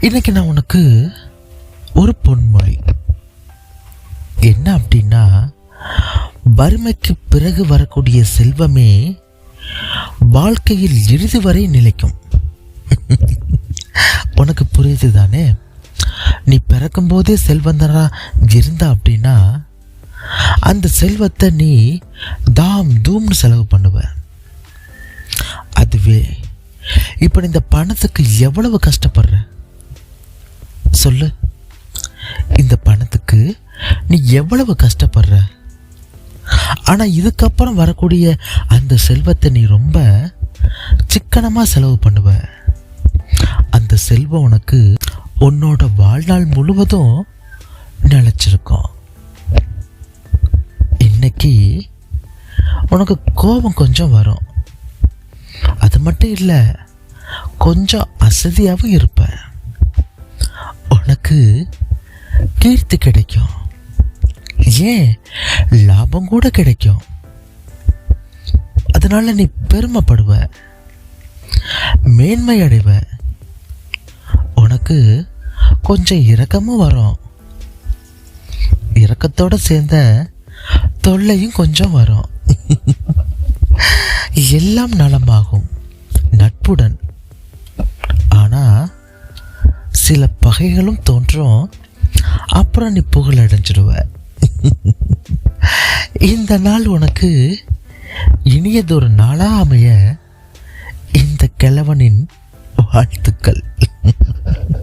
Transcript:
இன்னைக்கு நான் உனக்கு ஒரு பொன்மொழி, என்ன அப்படின்னா, வறுமைக்கு பிறகு வரக்கூடிய செல்வமே வாழ்க்கையில் இறுதி வரை நிலைக்கும். உனக்கு புரியுது தானே? நீ பிறக்கும் போதே செல்வந்தனா இருந்தா அப்படின்னா அந்த செல்வத்தை நீ தாம் தூம்னு செலவு பண்ணுவ. அதுவே இப்ப இந்த பணத்துக்கு எவ்வளவு கஷ்டப்படுற சொல்லு. இந்த பணத்துக்கு நீ எவ்வளவு கஷ்டப்படுற. ஆனா இதுக்கப்புறம் வரக்கூடிய அந்த செல்வத்தை நீ ரொம்ப சிக்கனமா செலவு பண்ணுவ. அந்த செல்வம் உனக்கு உன்னோட வாழ்நாள் முழுவதும் நிலைச்சிருக்கும். இன்னைக்கு உனக்கு கோபம் கொஞ்சம் வரும், அது மட்டும் இல்லை, கொஞ்சம் அசதியாகவும் இருப்ப. உனக்கு கீர்த்தி கிடைக்கும், ஏன் லாபம் கூட கிடைக்கும். அதனால நீ பெருமைப்படுவ, மேன்மை அடைவ. உனக்கு கொஞ்சம் இரக்கமும் வரும், இரக்கத்தோட சேர்ந்த தொல்லையும் கொஞ்சம் வரும். எல்லாம் நலமாகும் நட்புடன். ஆனா சில பகைகளும் தோன்றும், அப்புறம் நீ புகழடைஞ்சிடுவ. இந்த நாள் உனக்கு இனியதொரு நாளா அமைய இந்த கிழவனின் வாழ்த்துக்கள்.